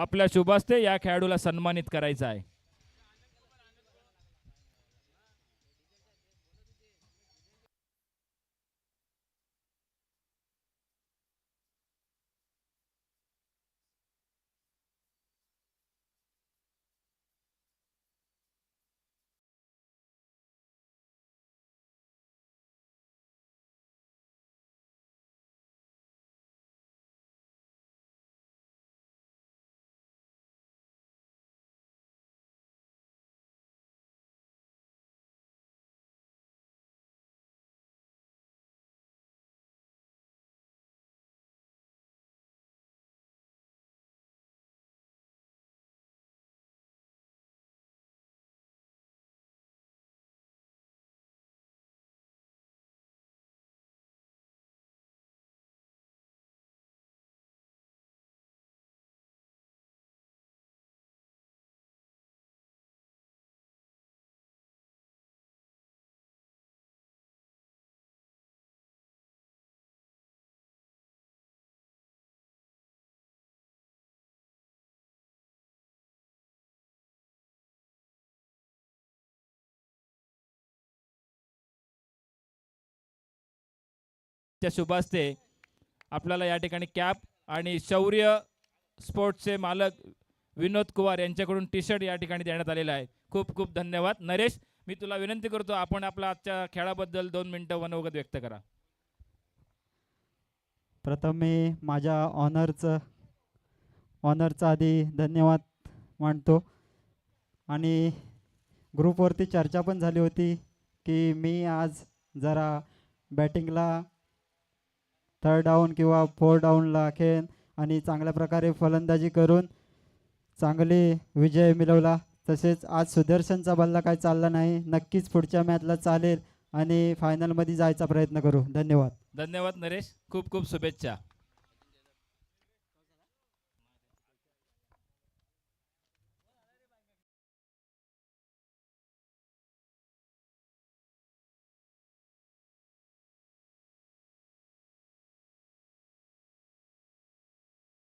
आपल्या शुभास्ते या खेळाडूला सन्मानित करायचा आहे. त्या शुभास्ते आपल्याला या ठिकाणी कॅप आणि शौर्य स्पोर्ट्सचे मालक विनोद कुमार यांच्याकडून टी शर्ट या ठिकाणी देण्यात आलेला आहे. खूप खूप धन्यवाद. नरेश, मी तुला विनंती करतो आपण आपल्या आजच्या खेळाबद्दल 2 मिनिटं मनोगत व्यक्त करा. प्रथम मी माझ्या ऑनरचा आधी धन्यवाद मानतो. आणि ग्रुपवरती चर्चा पण झाली होती की मी आज जरा बॅटिंगला 3rd डाऊन किंवा 4 डाऊनला खेळेन आणि चांगल्या प्रकारे फलंदाजी करून चांगले विजय मिळवला. तसेच आज सुदर्शनचा बल्ला काही चालला नाही, नक्कीच पुढच्या मॅचला चालेल आणि फायनलमध्ये जायचा प्रयत्न करू. धन्यवाद. धन्यवाद नरेश, खूप खूप शुभेच्छा.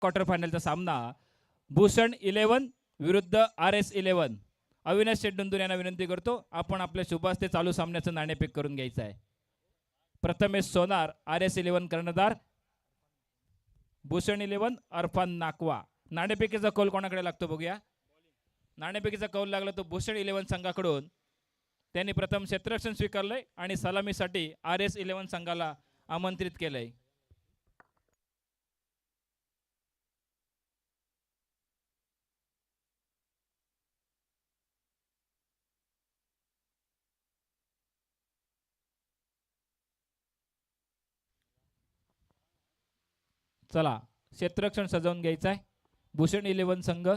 क्वार्टर फायनलचा सामना भूषण 11 विरुद्ध RS11. अविनाश शेट्टुंदूर यांना विनंती करतो आपण आपल्या शुभास्ते चालू सामन्याचं नाणेफेक करून घ्यायचं आहे. प्रथमेश सोनार RS11 कर्णधार, भूषण 11 अरफान नाकवा. नाणेफेकीचा कौल कोणाकडे लागतो बघूया. नाणेफेकीचा कौल लागला तो भूषण 11 संघाकडून. त्यांनी प्रथम क्षेत्ररक्षण स्वीकारलंय आणि सलामीसाठी RS11 संघाला आमंत्रित केलंय. चला क्षेत्ररक्षण सजवून घ्यायचं आहे भूषण 11 संघ.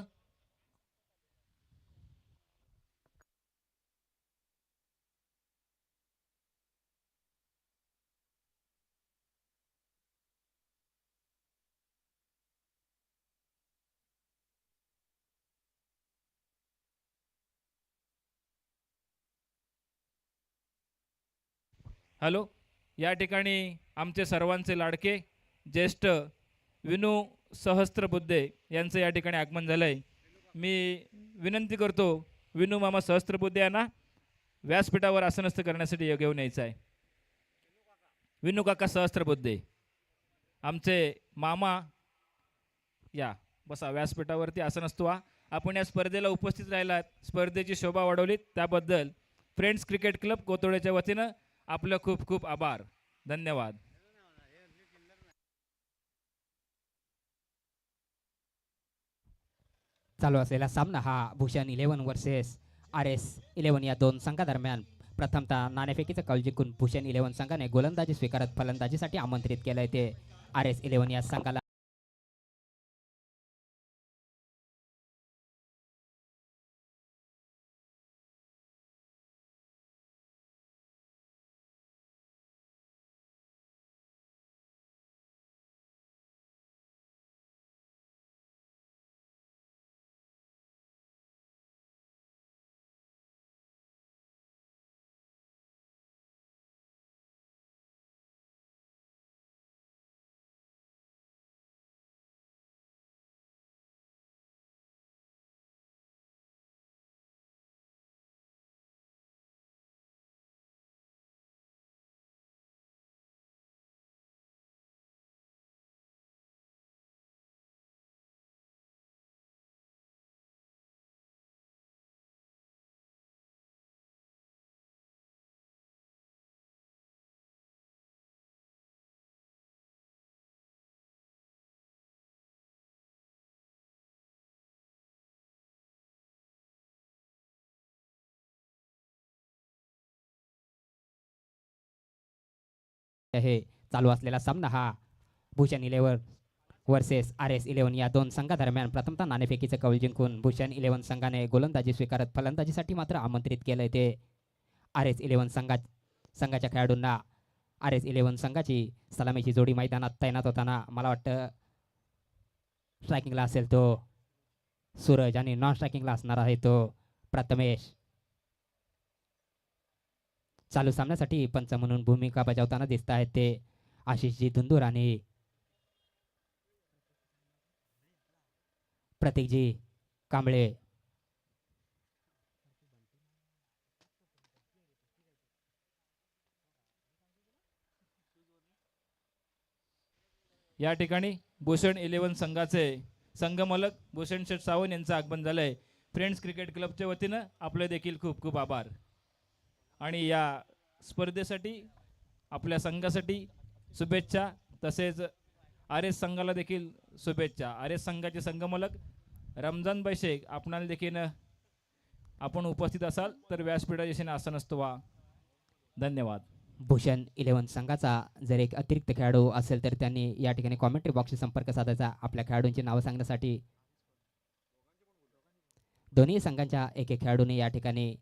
हॅलो, या ठिकाणी आमचे सर्वांचे लाडके ज्येष्ठ विनू सहस्त्रबुद्धे यांचं या ठिकाणी आगमन झालंय. मी विनंती करतो विनू मामा सहस्त्रबुद्धे यांना व्यासपीठावर आसनस्थ करण्यासाठी घेऊन यायचं आहे. विनू काका सहस्त्रबुद्धे आमचे मामा या बसा व्यासपीठावरती आसनस्थ व्हा. आपण या स्पर्धेला उपस्थित राहिलात, स्पर्धेची शोभा वाढवलीत त्याबद्दल फ्रेंड्स क्रिकेट क्लब कोतोड्याच्या वतीनं आपलं खूप खूप आभार. धन्यवाद. चालू असलेला सामना हा भूषण 11 वर्सेस RS11 या दोन संघादरम्यान प्रथमतः नाणेफेकीचा कौल जिंकून भूषण 11 संघाने गोलंदाजी स्वीकारत फलंदाजीसाठी आमंत्रित केलंय. ते RS11 या संघाला आहे. चालू असलेला सामना हा भूषण 11 वर्सेस RS11 या दोन संघादरम्यान प्रथमतः नाणेफेकीचं कौल जिंकून भूषण 11 संघाने गोलंदाजी स्वीकारत फलंदाजीसाठी मात्र आमंत्रित केलंय ते RS11 संघाच्या खेळाडूंना. RS11 संघाची सलामीची जोडी मैदानात तैनात होताना मला वाटतं स्ट्रायकिंगला असेल तो सूरज आणि नॉन स्ट्रायकिंगला असणार आहे तो प्रथमेश. चालू सामन्यासाठी पंच म्हणून भूमिका बजावताना दिसत आहेत ते आशिषजी धुंदूर आणि प्रतीकजी कांबळे. या ठिकाणी भूषण 11 संघाचे संघमालक भूषण शेठ सावंत यांचं आगमन झालंय. फ्रेंड्स क्रिकेट क्लबच्या वतीनं आपले देखील खूप खूप आभार. आणि या स्पर्धेसाठी आपल्या संघासाठी शुभेच्छा, तसेच RS संघाला देखील शुभेच्छा. RS संघाचे संघमालक रमजानभाई शेख आपणाला देखील आपण उपस्थित असाल तर व्यासपीठा दिशेने आसन असतो वा. धन्यवाद. भूषण 11 संघाचा जर एक अतिरिक्त खेळाडू असेल तर त्यांनी या ठिकाणी कॉमेंट्री बॉक्सशी संपर्क साधायचा आपल्या खेळाडूंची नावं सांगण्यासाठी. दोन्ही संघांच्या एक एक खेळाडूंनी या ठिकाणी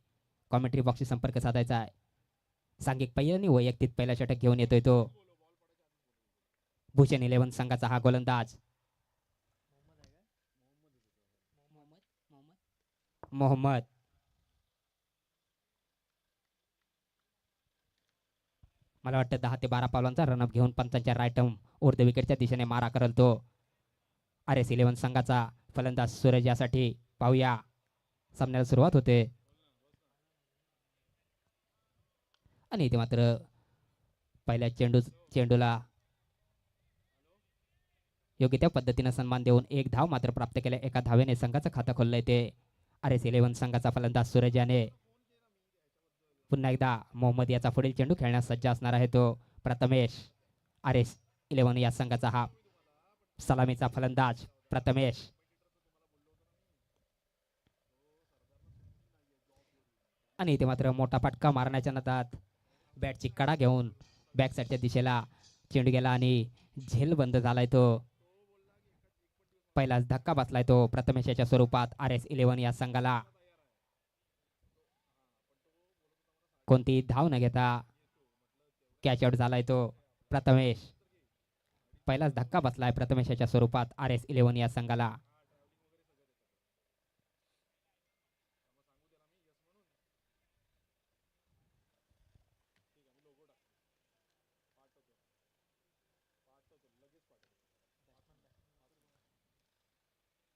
कॉमेंट्री बॉक्सशी संपर्क साधायचा आहे. सांघिक पहिल्याने वैयक्तिक पहिला षटक घेऊन येतोय तो भूषण 11 संघाचा हा गोलंदाज मोहम्मद. मला वाटतं 10 ते 12 पावलांचा रनअप घेऊन पंचांच्या राईटम उर्ध विकेटच्या दिशेने मारा करल तो RS11 संघाचा फलंदाज सूरज. यासाठी पाहूया सामन्याला सुरुवात होते आणि इथे मात्र पहिल्या चेंडूला योग्य त्या पद्धतीने सन्मान देऊन एक धाव मात्र प्राप्त केल्या. एका धावेने संघाचं खातं खोललंय ते RS11 संघाचा फलंदाज सूरज याने. पुन्हा एकदा मोहम्मद याचा पुढील चेंडू खेळण्यास सज्ज असणार आहे तो प्रथमेश. RS11 या संघाचा हा सलामीचा फलंदाज प्रथमेश. आणि इथे मात्र मोठा फटका मारण्याच्या नादात बॅटची कडा घेऊन बॅक साईडच्या दिशेला चेंडू गेला आणि झेल बंद झालाय तो. पहिलाच धक्का बसलाय तो प्रथमेशाच्या स्वरूपात RS11 या संघाला. कोणती धाव न घेता कॅच आउट झालाय तो प्रथमेश. पहिलाच धक्का बसलाय प्रथमेशाच्या स्वरूपात RS11 या संघाला.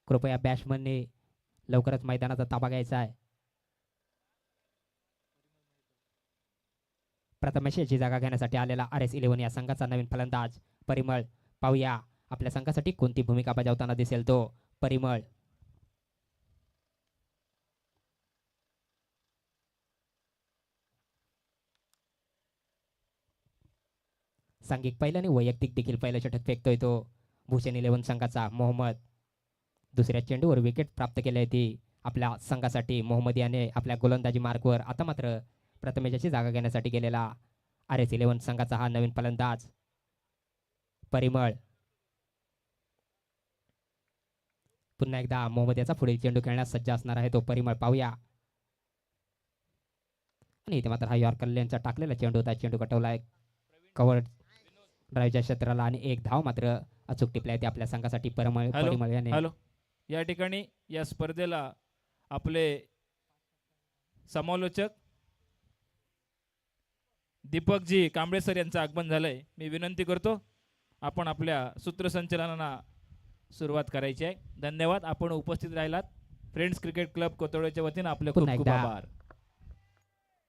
कृपया बॅट्समनने लवकरच मैदानाचा ताबा घ्यायचा आहे. प्रथमेशाची जागा घेण्यासाठी आलेला RS11 या संघाचा नवीन फलंदाज परिमळ. पाहूया आपल्या संघासाठी कोणती भूमिका बजावताना दिसेल तो परिमळ. सांघिक पहिल्याने वैयक्तिक देखील पहिलं षटक फेकतोय तो भूषण 11 संघाचा मोहम्मद. दुसऱ्या चेंडूवर विकेट प्राप्त केली आहे ती आपल्या संघासाठी मोहम्मद याने आपल्या गोलंदाजी मार्कवर. आता मात्र प्रथमेशाची जागा घेण्यासाठी गेलेला RS11 संघाचा हा नवीन फलंदाज परिमळ. पुन्हा एकदा मोहम्मद याचा पुढील चेंडू खेळण्यास सज्ज असणार आहे तो परिमळ. पाहूया आणि इथे मात्र हा यॉर्कर लेनचा टाकलेला चेंडू होता. चेंडू कटवलाय कव्हर ड्राईव्हच्या क्षेत्राला आणि एक धाव मात्र अचूक टिपलाय ते आपल्या संघासाठी परिमळ याने. हॅलो, या ठिकाणी या स्पर्धेला आपले समालोचक दीपकजी कांबळे सर यांचं आगमन झालंय. मी विनंती करतो आपण आपल्या सूत्रसंचलनाला सुरुवात करायची आहे. धन्यवाद, आपण उपस्थित राहिलात. फ्रेंड्स क्रिकेट क्लब कोतवाडीच्या वतीने आपले खूप खूप आभार.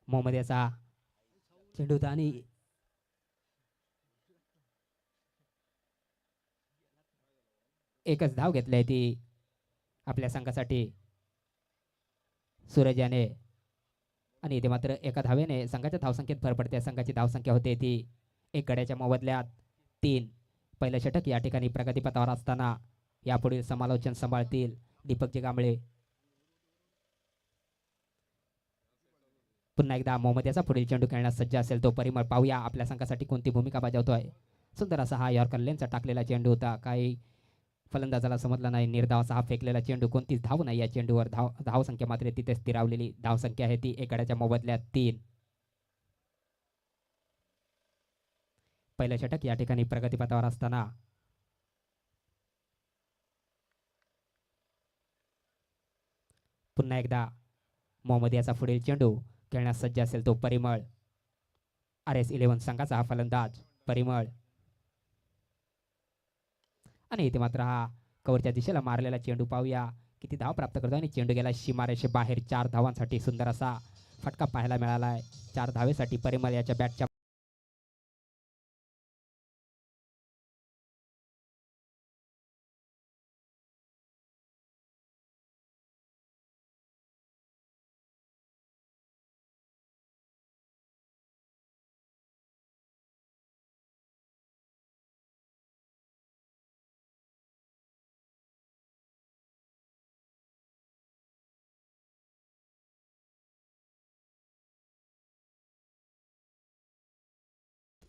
मोहम्मद याचा चेंडू होता आणि एकच धाव घेतली आहे ती आपल्या संघासाठी सूरज याने. आणि इथे मात्र एका धावेने संघाच्या धावसंख्येत भर पडते. संघाची धावसंख्या होते ती 1 गड्याच्या मोबदल्यात 3. पहिलं षटक या ठिकाणी प्रगतीपथावर असताना यापुढील समालोचन सांभाळतील दीपकजी कांबळे. पुन्हा एकदा मोहम्मद याचा पुढील चेंडू खेळण्यास सज्ज असेल तो परिमळ. पाहूया आपल्या संघासाठी कोणती भूमिका बजावतोय. सुंदर असा हा यॉर्कर लेनचा टाकलेला चेंडू होता. काही फलंदाजाला समजला नाही. निर्धाव असा हा फेकलेला चेंडू. कोणतीच धाव नाही या चेंडूवर. धाव संख्या मात्र तिथे स्थिरावलेली. धाव संख्या आहे ती एकाड्याच्या मोबदल्यात 3. पहिलं षटक या ठिकाणी प्रगतीपथावर असताना पुन्हा एकदा मोहम्मद याचा पुढील चेंडू खेळण्यास सज्ज असेल तो परिमळ. RS11 संघाचा हा फलंदाज परिमळ. आणि इथे मात्र हा कव्हरच्या दिशेला मारलेला चेंडू. पाहूया किती धाव प्राप्त करतो आणि चेंडू गेला सीमारेषे बाहेर. 4 धावांसाठी सुंदर असा फटका पाहायला मिळाला आहे. 4 धावेसाठी परिमळ याच्या बॅटच्या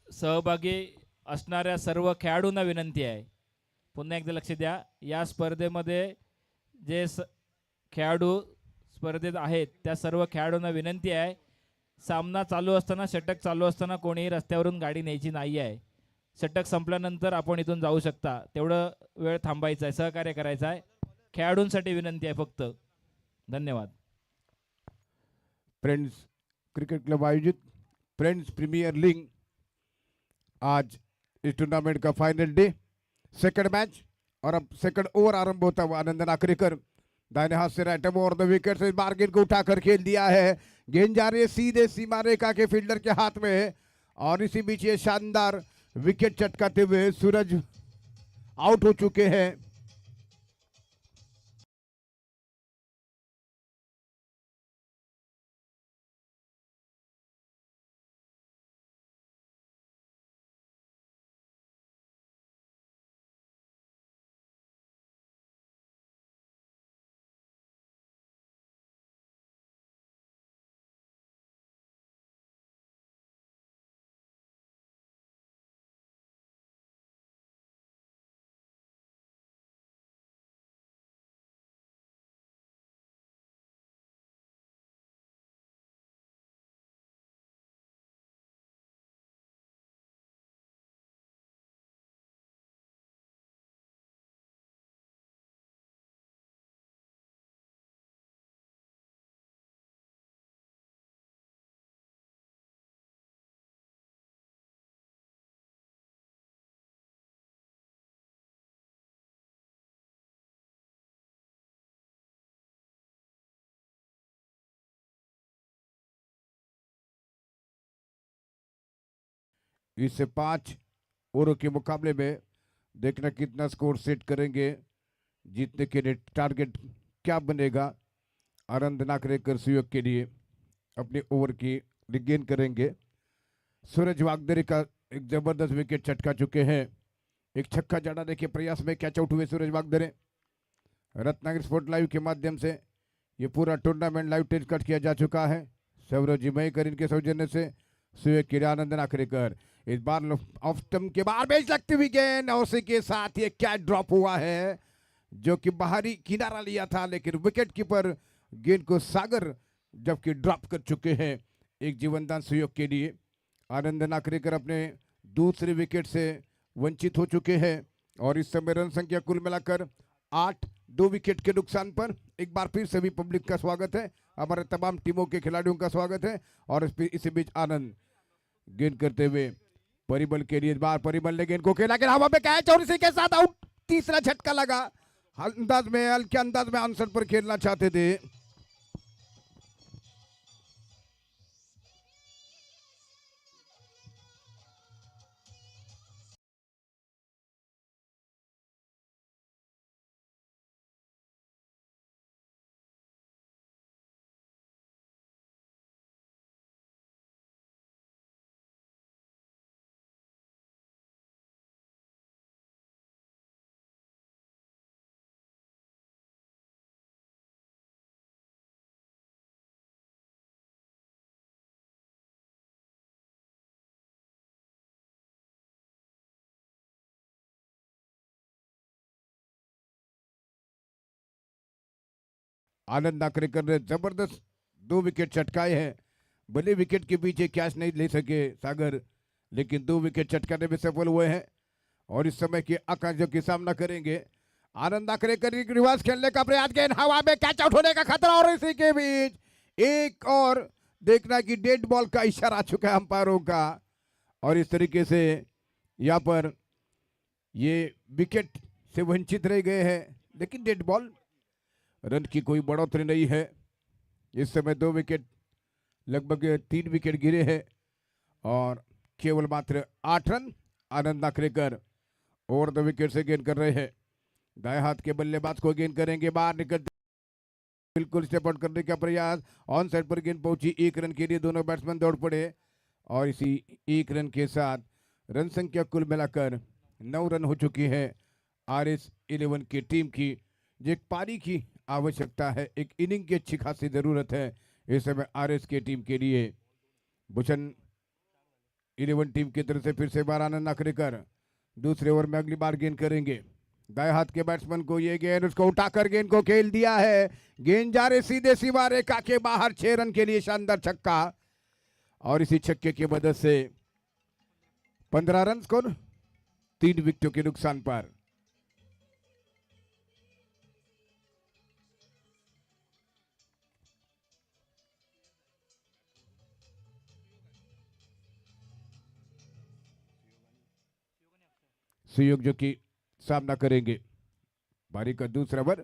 सहभागी असणाऱ्या सर्व खेळाडूंना विनंती आहे, पुन्हा एकदा लक्ष द्या. या स्पर्धेमध्ये जे खेळाडू स्पर्धेत आहेत त्या सर्व खेळाडूंना विनंती आहे, सामना चालू असताना, षटक चालू असताना कोणीही रस्त्यावरून गाडी न्यायची नाही आहे. षटक संपल्यानंतर आपण इथून जाऊ शकता. तेवढं वेळ थांबायचं आहे, सहकार्य करायचं आहे. खेळाडूंसाठी विनंती आहे फक्त. धन्यवाद. फ्रेंड्स क्रिकेट क्लब आयोजित फ्रेंड्स प्रीमियर लीग आज इस टूर्नामेंट का फाइनल डे, सेकंड मैच और अब सेकंड ओवर आरंभ होता हुआ। आनंद नाकरेकर दाहिने हाथ से राइट ओवर द विकेट से बार गेंद को उठाकर खेल दिया है। गेंद जा रही है सीधे सीमा रेखा के फील्डर के हाथ में और इसी बीच ये शानदार विकेट चटकाते हुए सूरज आउट हो चुके हैं। इससे 5 ओवरों के मुकाबले में देखना कितना स्कोर सेट करेंगे, जीतने के लिए टारगेट क्या बनेगा। आनंद नाकरेकर सुयोग के लिए अपने ओवर की गेंद करेंगे। सूरज वागदरे का एक जबरदस्त विकेट चटका चुके हैं। एक छक्का जड़ाने के प्रयास में कैच आउट हुए सूरज वागदरे। रत्नागिरी स्पोर्ट लाइव के माध्यम से ये पूरा टूर्नामेंट लाइव टेलीकास्ट किया जा चुका है। सौरभ जी मयकर इनके सौजन्य से सुयोग के लिए आनंद नाकरेकर। इस बार ऑफ स्टंप के बाहर बेच लगती हुई गेंद और उसी के साथ ये कैच ड्रॉप हुआ है जो कि बाहरी किनारा लिया था, लेकिन विकेट कीपर गेंद को सागर जबकि ड्रॉप कर चुके हैं। एक जीवनदान सुयोग के लिए आनंद नाकरेकर अपने दूसरे विकेट से वंचित हो चुके हैं और इस समय रन संख्या कुल मिलाकर 8, 2 विकेट के नुकसान पर। एक बार फिर सभी पब्लिक का स्वागत है, हमारे तमाम टीमों के खिलाड़ियों का स्वागत है। और इसी बीच आनंद गेंद करते हुए परिमल के लिए, बार परिमल ने गेंद को खेला कि हवा में कैच और इसी के साथ आउट। तीसरा झटका लगा। हल्के अंदाज में आंसर पर खेलना चाहते थे। आनंद नाकरेकर ने जबरदस्त 2 विकेट चटकाए हैं। भले विकेट के पीछे कैच नहीं ले सके सागर, लेकिन 2 विकेट चटकाने में सफल हुए हैं और इस समय की आकांक्षाओं की सामना करेंगे। आनंद नाकरेकर रिवर्स खेलने का प्रयास, गेंद हवा में, कैच आउट होने का खतरा और इसी के बीच एक और देखना कि डेड बॉल का इशारा आ चुका है अंपायरों का और इस तरीके से यहाँ पर ये विकेट से वंचित रह गए हैं। लेकिन डेड बॉल, रन की कोई बढ़ोतरी नहीं है। इस समय 2 विकेट, लगभग 3 विकेट गिरे हैं और केवल मात्र 8 run Anand Nakarekar over the wicket से गेंद कर रहे हैं। दाएं हाथ के बल्लेबाज को गेंद करेंगे, बाहर निकल बिल्कुल स्टेप आउट करने का प्रयास, ऑन साइड पर गेंद पहुंची। 1 रन के लिए दोनों बैट्समैन दौड़ पड़े और इसी 1 रन के साथ रन संख्या कुल मिलाकर 9 रन हो चुकी है RS11 की टीम की। जो एक पारी की आवश्यकता है, एक इनिंग की अच्छी खासी जरूरत है इस समय RS की टीम के लिए। भूषण 11 टीम की तरफ से फिर से बार आनंद नाकरेकर दूसरे ओवर में अगली बार गेंद करेंगे। दाएं हाथ के बैट्समैन को ये गेंद, उसको उठाकर गेंद को खेल दिया है। गेंद जा रहे सीधे सीमा रेखा के बाहर, 6 रन के लिए शानदार छक्का और इसी छक्के की मदद से 15 रन स्कोर, 3 विकेटों के नुकसान पर। सुयोग जो कि सामना करेंगे। बारी का दूसरा ओवर,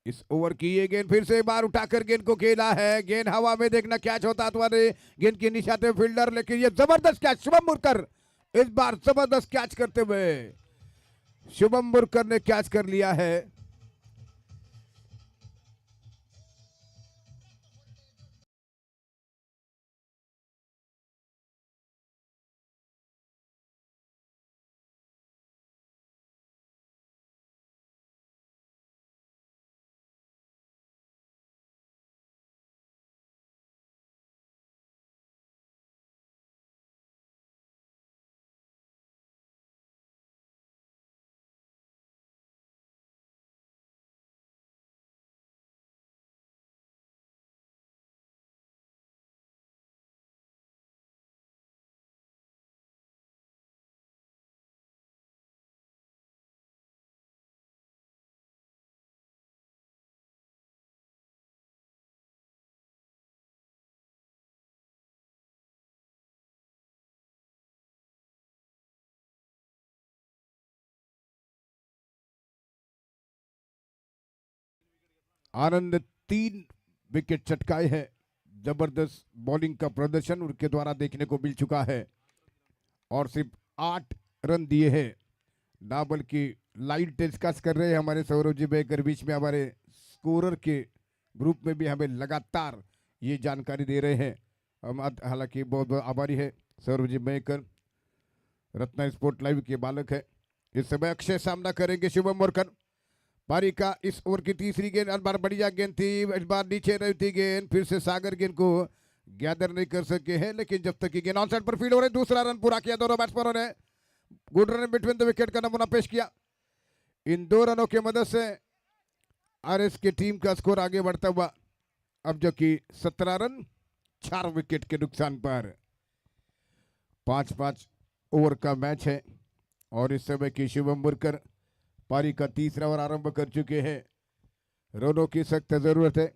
इस ओवर की ये गेंद फिर से एक बार उठाकर गेंद को खेला है। गेंद हवा में, देखना कैच होता तुम्हारे गेंद के निशाते फील्डर, लेकिन ये जबरदस्त कैच शुभम मुरकर, इस बार जबरदस्त कैच करते हुए शुभम मुरकर ने कैच कर लिया है। आनंद 3 विकेट चटकाए हैं। जबरदस्त बॉलिंग का प्रदर्शन उनके द्वारा देखने को मिल चुका है और सिर्फ 8 रन दिए हैं। ना बल्कि लाइन टेलीकास्ट कर रहे हैं हमारे सौरभ जी बेकर, बीच में हमारे स्कोरर के ग्रुप में भी हमें लगातार ये जानकारी दे रहे हैं। हम हालांकि बहुत बहुत आभारी है Saurabh ji baker, Ratna sport live के बालक है। इस समय अक्षय सामना करेंगे शुभम मुरकर। पारी का इस ओवर की तीसरी गेंद, इस बार बढ़िया गेंद थी, इस बार नीचे रही थी गेंद, फिर से सागर गेंद को गैदर नहीं कर सके हैं, लेकिन जब तक की गेंद ऑन साइड पर फील्ड हो रही, दूसरा रन पूरा किया दोनों बैट्समैनों ने। Good run between the wicket का नमूना पेश किया। इन 2 रनों की मदद से RS की टीम का स्कोर आगे बढ़ता हुआ अब जो कि 17 रन 4 विकेट के नुकसान पर। 5-5 ओवर का मैच है और इस समय की शुभम मुरकर पारी का तीसरा ओवर आरंभ कर चुके हैं। रनों की सख्त जरूरत है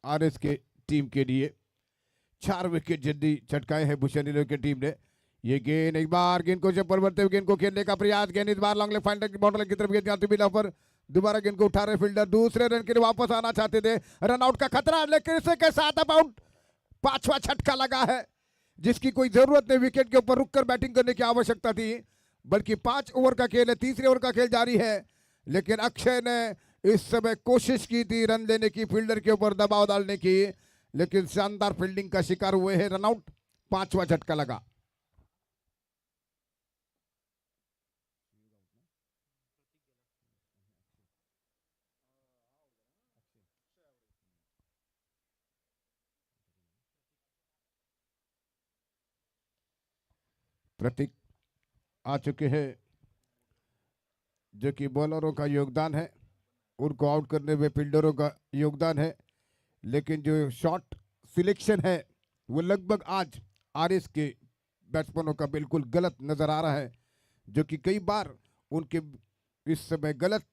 RS के टीम के लिए। 4 विकेट जल्दी चटकाए हैं भूषण की टीम ने। ये गेंद, एक बार गेंद को चप्पल भरते हुए गेंद को खेलने का प्रयास, गेंद इस बार लॉन्ग लेफ्ट फाइनल बाउंड्री की तरफ गेंद जाती मिला पर दोबारा गेंद को उठा रहे फील्डर, दूसरे रन के लिए वापस आना चाहते थे, रन आउट का खतरा, लेकिन इसे के साथ अब आउट। 5वां छटका लगा है जिसकी कोई जरूरत नहीं, विकेट के ऊपर रुककर बैटिंग करने की आवश्यकता थी, बल्कि 5 ओवर का खेल है, तीसरे ओवर का खेल जारी है। लेकिन अक्षय ने इस समय कोशिश की थी रन लेने की, फील्डर के ऊपर दबाव डालने की, लेकिन शानदार फील्डिंग का शिकार हुए हैं, रन आउट। 5वां झटका लगा। प्रतीक आ चुके हैं जो कि बॉलरों का योगदान है, उनको आउट करने में फील्डरों का योगदान है। लेकिन जो शॉट सिलेक्शन है वो लगभग आज आरएस के बैट्समैनों का बिल्कुल गलत नजर आ रहा है, जो कि कई बार उनके इस समय गलत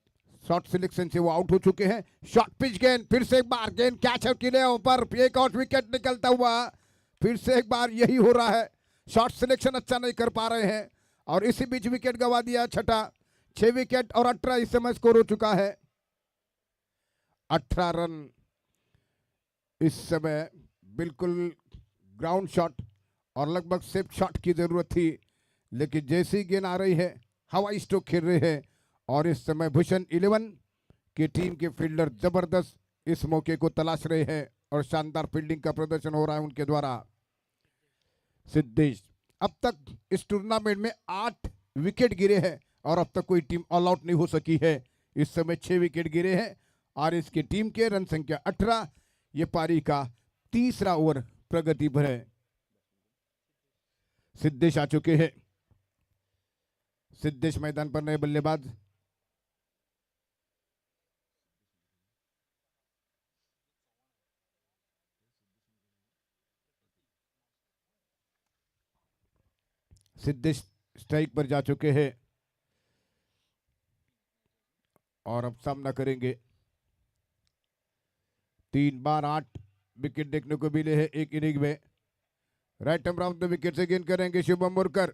शॉट सिलेक्शन से वो आउट हो चुके हैं। शॉट पिच गेंद, फिर से एक बार गेंद कैच आउट के ऊपर, एक और विकेट निकलता हुआ, फिर से एक बार यही हो रहा है, शॉट सिलेक्शन अच्छा नहीं कर पा रहे हैं और इसी बीच विकेट गवा दिया छठा। 6 विकेट और 18 इस समय स्कोर हो चुका है। 18 रन इस समय बिल्कुल ग्राउंड शॉट और लगभग सेफ शॉट की जरूरत थी, लेकिन जैसी गेंद आ रही है हवाई स्ट्रोक खेल रहे हैं और इस समय भूषण 11 की टीम के फील्डर जबरदस्त इस मौके को तलाश रहे हैं और शानदार फील्डिंग का प्रदर्शन हो रहा है उनके द्वारा। सिद्धेश अब तक इस टूर्नामेंट में 8 विकेट गिरे हैं और अब तक कोई टीम ऑल आउट नहीं हो सकी है। इस समय 6 विकेट गिरे हैं और इसकी टीम के रन संख्या 18। ये पारी का तीसरा ओवर प्रगति पर है। सिद्धेश आ चुके हैं। सिद्धेश मैदान पर नए बल्लेबाज। सिद्धेश स्ट्राइक पर जा चुके हैं और अब सामना करेंगे। 3 बार 8 विकेट देखने को मिले हैं एक इनिंग में। Right arm round the wicket से गेंद करेंगे शुभम मुरकर।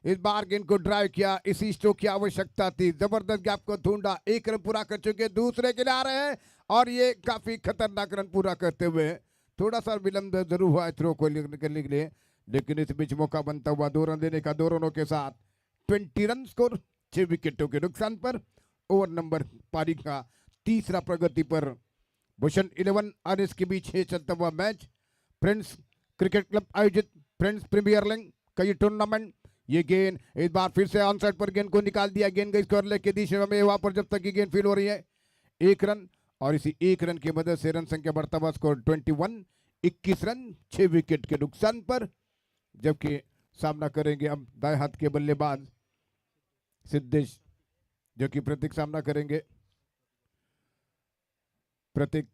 इस बार गेंद को ड्राइव किया, इसी स्ट्रोक की आवश्यकता थी, जबरदस्त गैप को ढूंढा, 1 रन पूरा कर चुके, दूसरे के लिए आ रहे हैं और ये काफी खतरनाक रन पूरा करते हुए थोड़ा सा विलंब जरूर हुआ है थ्रो को निकलने के लिए, लेकिन इस बीच मौका बनता हुआ 2 रन देने का, 2 रनों के साथ 20 रन स्कोर 6 विकेटों के नुकसान पर। ओवर नंबर पारी का तीसरा प्रगति पर। भूषण 11 और इसके बीच है चलता हुआ मैच। फ्रेंड्स क्रिकेट क्लब आयोजित फ्रेंड्स प्रीमियर लीग का ये टूर्नामेंट। ये गेंद इस बार फिर से ऑन साइड पर गेंद को निकाल दिया, गेंद गई स्कोर लेके दिशा में, वहां पर जब तक की गेंद फील हो रही है 1 रन और इसी 1 रन की मदद से रन संख्या बढ़ता हुआ स्कोर 21, 21 रन 6 विकेट के नुकसान पर। जबकि सामना करेंगे अब दाएं हाथ के बल्लेबाज सिद्धेश, जो कि प्रतीक सामना करेंगे। प्रतीक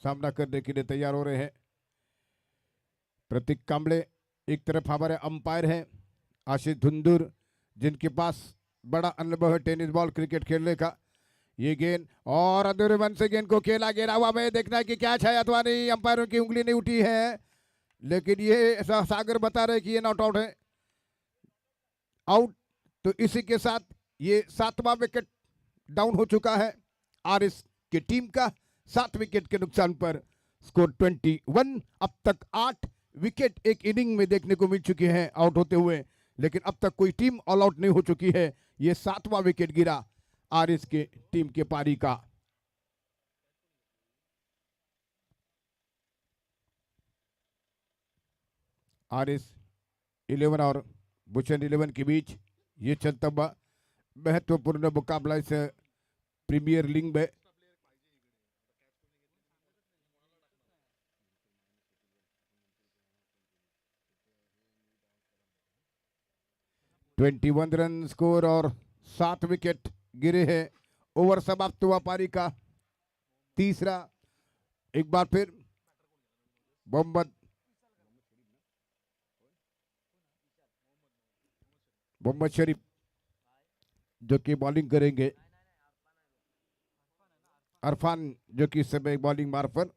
सामना करने के लिए तैयार हो रहे हैं। प्रतीक कांबळे एक तरफ हमारे अंपायर हैं आशीष धुंधुर, जिनके पास बड़ा अनुभव है टेनिस बॉल क्रिकेट खेलने का। ये गेंद और अधूरे मन से गेंद को खेला, गेंद हवा में, देखना है कि क्या है अथवा नहीं, अंपायरों की उंगली नहीं उठी है, लेकिन ये सागर बता रहे कि ये नॉट आउट है, आउट। तो इसी के साथ ये 7वां विकेट डाउन हो चुका है आरएस की टीम का, 7 विकेट के नुकसान पर स्कोर 21। अब तक 8 विकेट एक इनिंग में देखने को मिल चुके हैं आउट होते हुए, लेकिन अब तक कोई टीम ऑल आउट नहीं हो चुकी है। ये 7वां विकेट गिरा आरएस के टीम के पारी का। आरएस 11 और भूषण 11 के बीच ये चलता हुआ महत्वपूर्ण मुकाबला इस प्रीमियर लीग में। ट्वेंटी 21 रन स्कोर और 7 विकेट गिरे हैं। ओवर समाप्त हुआ पारी का तीसरा। एक बार फिर मोहम्मद शरीफ जो कि बॉलिंग करेंगे, अरफान जो कि इस समय बॉलिंग मार्फत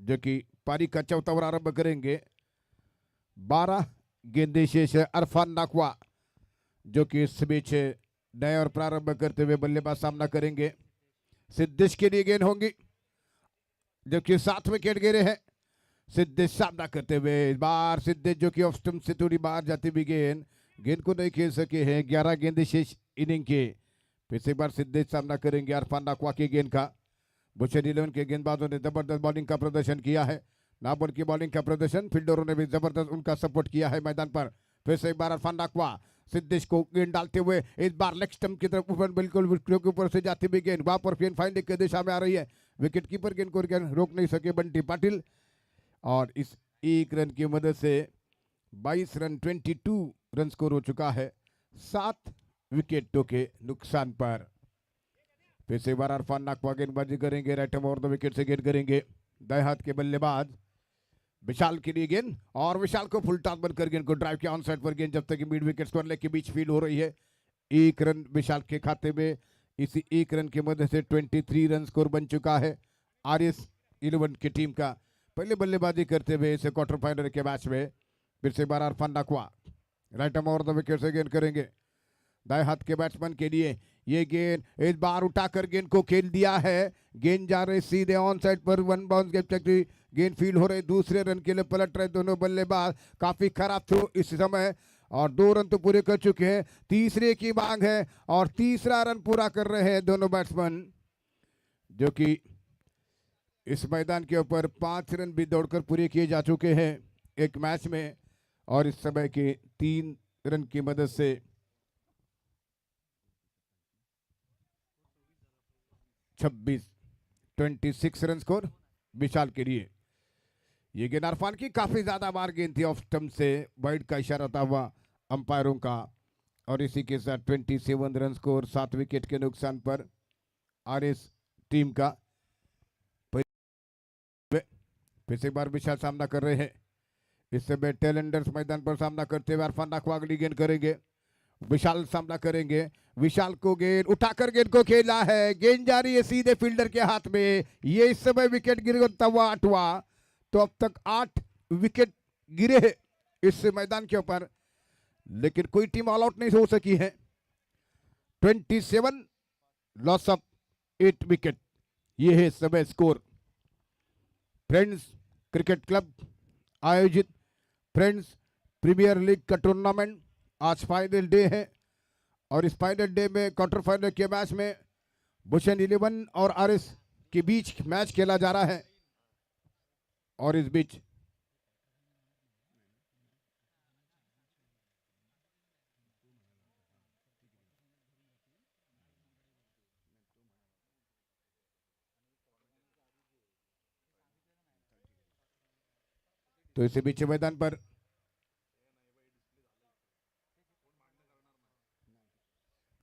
जो कि पारी का चौथा ओवर आरंभ करेंगे। 12 गेंदें शेष है। अरफान नाकवा जो कि इस बीच नए और प्रारंभ करते हुए बल्लेबाज सामना करेंगे। सिद्धेश के लिए गेंद होंगी, जबकि 7 विकेट गिरे हैं। सिद्धेश सामना करते हुए, इस बार सिद्धेश जो कि ऑफ स्टंप से थोड़ी बाहर जाती हुई गेंद को नहीं खेल सके हैं। 11 गेंदें शेष इनिंग के। फिर से एक बार सिद्धेश सामना करेंगे अरफान नाकवा की गेंद का। भूषण 11 के गेंदबाजों ने जबरदस्त बॉलिंग का प्रदर्शन किया है। नाबॉल की बॉलिंग का प्रदर्शन, फील्डरों ने भी जबरदस्त उनका सपोर्ट किया है मैदान पर। फिर से एक बार अरफान नाकवा सिद्धेश को गेंद डालते हुए, इस बार लेग स्टंप की तरफ ऊपर बिल्कुल के ऊपर से जाती हुई गेंद वहां पर गेंद फाइंडिंग की दिशा में आ रही है। विकेट कीपर गेंद को रोक नहीं सके बंटी पाटिल, और इस 1 रन की मदद से 22 रन 22 रन स्कोर हो चुका है 7 विकेटों के नुकसान पर। फिर से एक बार अरफान नाकवा गेंदबाजी करेंगे, right arm over the wicket से गेंद करेंगे। दाएं हाथ के बल्लेबाज विशाल के लिए गेंद, और विशाल को फुल टॉस बनकर गेंद को ड्राइव किया ऑन साइड पर गेंद, जब तक कि मिड विकेट स्क्वायर लेग के बीच फील्ड हो रही है। 1 रन विशाल के खाते में, इसी 1 रन की मदद से 23 रन स्कोर बन चुका है RS 11 की टीम का। पहले बल्लेबाजी करते हुए इसे क्वार्टर फाइनल के मैच में फिर से एक बार Arfan Naqwa right arm over the wicket से गेंद करेंगे। दाएं हाथ के बैट्समैन के लिए ये गेंद इस बार उठाकर गेंद को खेल दिया है, गेंद जा रही सीधे ऑन साइड पर, 1 बाउंस गेंद फील्ड हो रही, दूसरे रन के लिए पलट रहे दोनों बल्लेबाज। काफी खराब थ्रो इस समय, और 2 रन तो पूरे कर चुके हैं, तीसरे की मांग है और तीसरा रन पूरा कर रहे हैं दोनों बैट्समैन, जो कि इस मैदान के ऊपर 5 रन भी दौड़कर पूरे किए जा चुके हैं एक मैच में, और इस समय के 3 रन की मदद से 26 रन स्कोर विशाल के लिए। ये गेंद अरफान की काफी ज्यादा बार गेंद थी, ऑफ स्टंप से वाइड का इशारा था हुआ अंपायरों का, और इसी के साथ 27 रन स्कोर 7 विकेट के नुकसान पर RS टीम का। फिर से एक बार विशाल सामना कर रहे हैं, इस समय टेलेंडर्स मैदान पर सामना करते हुए अरफान नाकवा अगली गेंद करेंगे, विशाल सामना करेंगे। विशाल को गेंद उठाकर गेंद को खेला है, गेंद जा रही है सीधे फील्डर के हाथ में, ये इस समय विकेट गिरता हुआ 8वां, तो अब तक 8 विकेट गिरे हैं इस मैदान के ऊपर, लेकिन कोई टीम ऑल आउट नहीं हो सकी है। 27 लॉस ऑफ 8 विकेट, ये है इस समय स्कोर। फ्रेंड्स क्रिकेट क्लब आयोजित फ्रेंड्स प्रीमियर लीग का टूर्नामेंट आज फाइनल डे है, और इस फाइनल डे में क्वार्टर फाइनल के मैच में भूषण 11 और RS के बीच मैच खेला जा रहा है, और इस बीच तो इसी बीच मैदान पर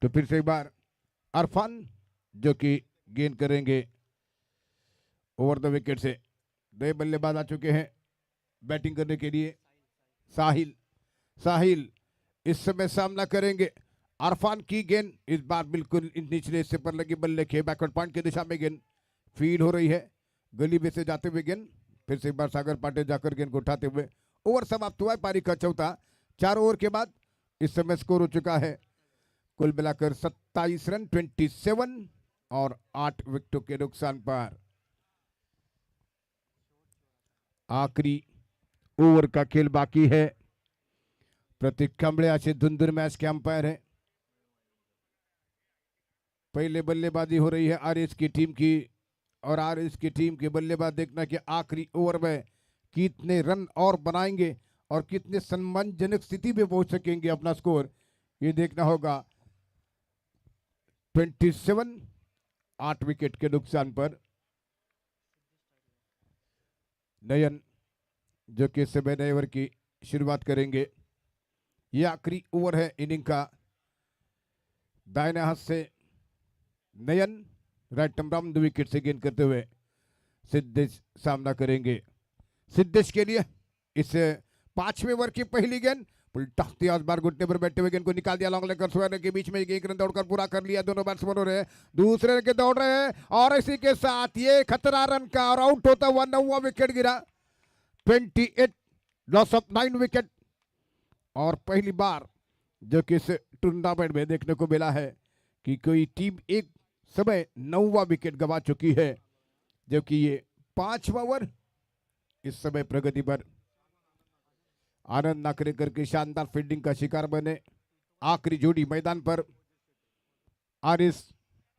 तो फिर से एक बार अरफान जो कि गेंद करेंगे ओवर द विकेट से। 2 बल्लेबाज आ चुके हैं बैटिंग करने के लिए। साहिल इस समय सामना करेंगे अरफान की गेंद, इस बार बिल्कुल निचले हिस्से पर लगी बल्ले के बैकवर्ड पॉइंट की दिशा में गेंद फील्ड हो रही है, गली में से जाते हुए गेंद। फिर से एक बार सागर पाटिल जाकर गेंद को उठाते हुए ओवर समाप्त हुआ है, पारी का चौथा। 4 ओवर के बाद इस समय स्कोर हो चुका है कुल मिलाकर 27 रन 27 और 8 विकेटों के नुकसान पर। आखिरी ओवर का खेल बाकी है। प्रतीक कांबळे आज धुंधुर मैच के अंपायर है। पहले बल्लेबाजी हो रही है RS की टीम की, और RS की टीम के बल्लेबाज देखना कि आखिरी ओवर में कितने रन और बनाएंगे और कितने सम्मानजनक स्थिति में पहुंच सकेंगे अपना स्कोर, ये देखना होगा। 27 8 विकेट के नुकसान पर नयन जो कि इस समय नए ओवर की शुरुआत करेंगे। यह आखिरी ओवर है इनिंग का। दाहिने हाथ से नयन राइट आर्म विकेट से गेंद करते हुए सिद्धेश सामना करेंगे। सिद्धेश के लिए इस 5वें ओवर की पहली गेंद उल्टा बार घुटने पर बैठे हुए गेंद को निकाल दिया लॉन्ग लेकर स्क्वायर के बीच में 1 रन दौड़कर पूरा कर लिया। दोनों बैट्समैन हो रहे हैं, दूसरे के दौड़ रहे हैं, और इसी के साथ ये खतरा रन का और आउट होता हुआ 9वां विकेट गिरा। 28 लॉस ऑफ 9 विकेट, और पहली बार जो कि इस टूर्नामेंट में देखने को मिला है कि कोई टीम एक समय 9वां विकेट गंवा चुकी है, जबकि ये 5वां ओवर इस समय प्रगति पर आनंद नाकरेकर की शानदार फील्डिंग का शिकार बने। आखिरी जोड़ी मैदान पर RS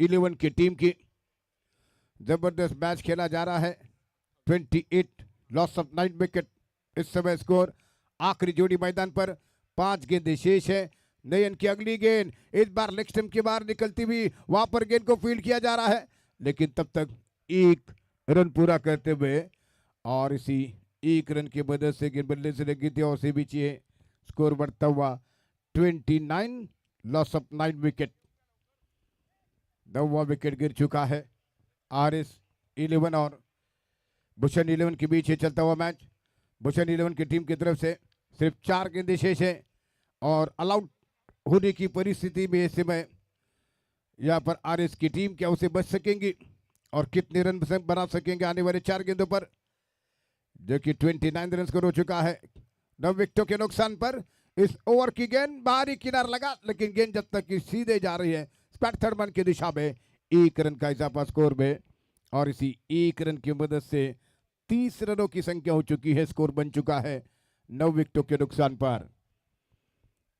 11 की टीम की जबरदस्त मैच खेला जा रहा है। 28 लॉस ऑफ 9 विकेट इस समय स्कोर। आखिरी जोड़ी मैदान पर 5 गेंदें शेष है। नयन की अगली गेंद इस बार लेग स्टंप के बाहर निकलती हुई वहां पर गेंद को फील्ड किया जा रहा है, लेकिन तब तक 1 रन पूरा करते हुए, और इसी 1 रन की मदद से गेंद बल्ले से लगी थी, और उसी बीच ये स्कोर बढ़ता हुआ 29 लॉस ऑफ 9 विकेट। 9वां विकेट गिर चुका है। RS 11 और भूषण 11 के बीच ये चलता हुआ मैच। भूषण 11 की टीम की तरफ से सिर्फ 4 गेंदें शेष है और ऑलआउट होने की परिस्थिति में इस समय यहाँ पर RS की टीम क्या उसे बच सकेंगी और कितने रन बना सकेंगे आने वाले 4 गेंदों पर, जो कि 29 रन स्कोर हो चुका है 9 विकेटों के नुकसान पर। इस ओवर की गेंद बाहरी किनार लगा, लेकिन गेंद जब तक कि सीधे जा रही है स्पैट थर्ड मैन की दिशा में, 1 रन का इजाफा स्कोर में और इसी 1 रन की मदद से 30 रनों की संख्या हो चुकी है। स्कोर बन चुका है 9 विकेटों के नुकसान पर।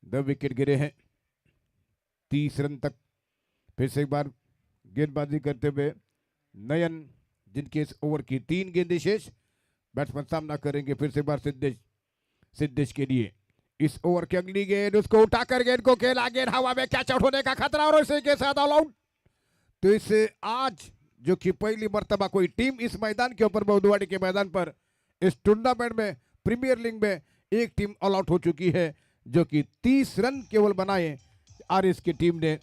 9 विकेट गिरे हैं, 30 रन तक। फिर से एक बार गेंदबाजी करते हुए नयन, जिनके इस ओवर की 3 गेंदें शेष, बैट्समैन सामना करेंगे फिर से एक बार सिद्धेश के लिए। इस ओवर की अगली गेंद, उसको उठाकर गेंद को खेला, गेंद हवा में कैच आउट होने का खतरा और इसी के साथ ऑल आउट। तो इसे आज जो कि पहली मर्तबा कोई टीम इस मैदान के ऊपर, बहुदवाड़ी के मैदान पर इस टूर्नामेंट में प्रीमियर लीग में एक टीम ऑल आउट हो चुकी है, जो कि 30 रन केवल बनाए RS की टीम ने।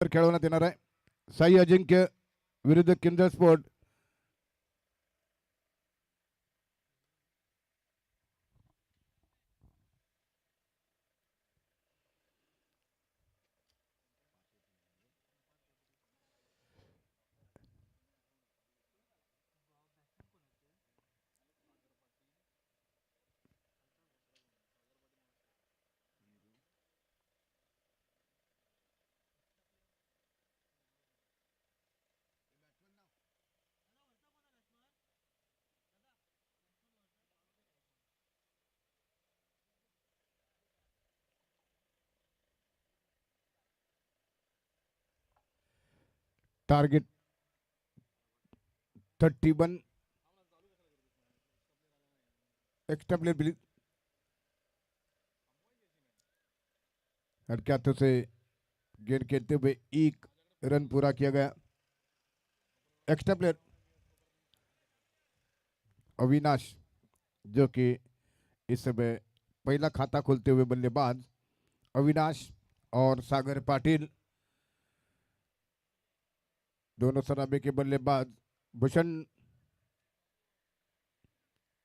खेळवण्यात येणार आहे साई अजिंक्य विरुद्ध Kinjal sport. Target 31 extra player please. हरकतों से गेंद खेलते हुए 1 रन पूरा किया गया। एक्स्ट्रा प्लेयर अविनाश, जो कि इस समय पहला खाता खोलते हुए बल्लेबाज अविनाश और सागर पाटिल, दोनों सराबे के बल्लेबाज। भूषण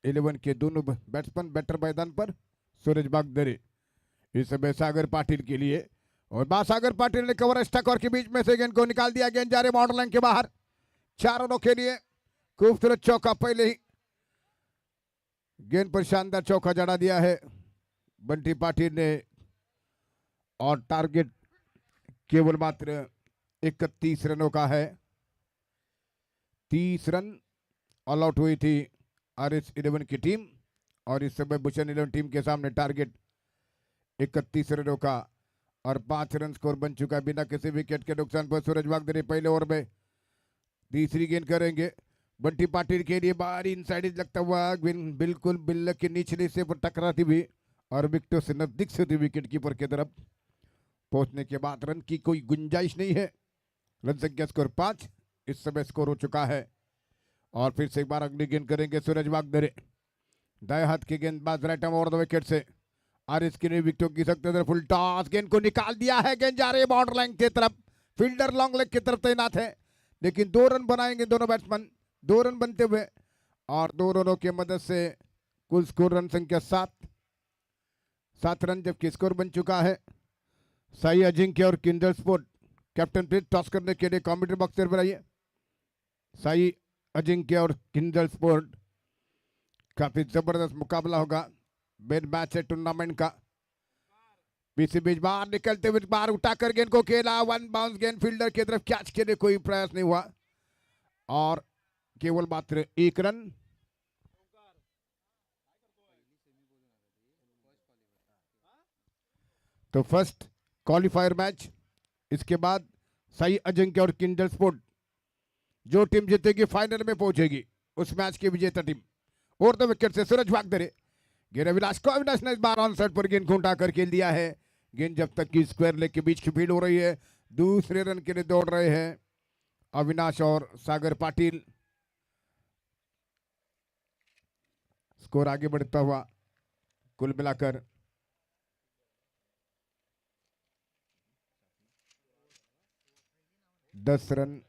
11 के दोनों बैट्समैन बैटर मैदान पर। सूरज बागदरे इस समय सागर पाटिल के लिए, और सागर पाटिल ने कवर स्टक और के बीच में से गेंद को निकाल दिया। गेंद जा रहे बाउंड्री लाइन के बाहर। 4 रनों के लिए खूबसूरत चौका, पहले ही गेंद पर शानदार चौका जड़ा दिया है बंटी पाटिल ने, और टारगेट केवल मात्र 31 रनों का है। 30 रन ऑल आउट हुई थी RS 11 की टीम, और इस समय भूषण 11 टीम के सामने टारगेट 31 रनों का और 5 रन स्कोर बन चुका है बिना किसी विकेट के नुकसान पर। सूरज वागदरे पहले ओवर में तीसरी गेंद करेंगे। बंटी पाटिल के लिए बाहर इनसाइड लगता हुआ बिल्कुल बिल्ल के निचले से टकराती हुई और विकेटों से नजदीक से थी विकेट कीपर की तरफ पहुंचने के बाद रन की कोई गुंजाइश नहीं है। रन संख्या स्कोर 5 इस समय स्कोर हो चुका है। और फिर से एक बार अगली गेंद करेंगे सूरज वागदरे। दाएं हाथ के गेंदबाज right arm over the wicket से RS की विकेटों की सकते फुल टॉस, गेंद को निकाल दिया है। गेंद जा रही है बाउंड्री लाइन की तरफ, फील्डर लॉन्ग लेग की तरफ तैनात है, लेकिन 2 रन बनाएंगे दोनों बैट्समैन। 2 रन बनते हुए और 2 रनों की मदद से कुल स्कोर रन संख्या 7 रन जबकि स्कोर बन चुका है। साई अजिंक्य और Kindle sport captain please toss करने के लिए कमेंट्री बॉक्स पर आइए। साई अजिंक्य और किंडल स्पोर्ट, काफी जबरदस्त मुकाबला होगा, मेन मैच है टूर्नामेंट का। बीच बीच बाहर निकलते हुए बाहर उठाकर गेंद को खेला, 1 बाउंस गेंद फील्डर की तरफ, कैच के लिए कोई प्रयास नहीं हुआ और केवल मात्र 1 रन। तो फर्स्ट क्वालिफायर मैच, इसके बाद साई अजिंक्य और किंडल स्पोर्ट, जो टीम जीतेगी फाइनल में पहुंचेगी, उस मैच की विजेता टीम। और द विकेट से सूरज वागदरे, गेंद अविनाश को, अविनाश ने इस बार ऑन साइड पर गेंद को उठाकर खेल दिया है। गेंद जब तक की स्क्वायर लेग के बीच की फील्ड हो रही है, दूसरे रन के लिए दौड़ रहे हैं अविनाश और सागर पाटिल। स्कोर आगे बढ़ता हुआ कुल मिलाकर 10 रन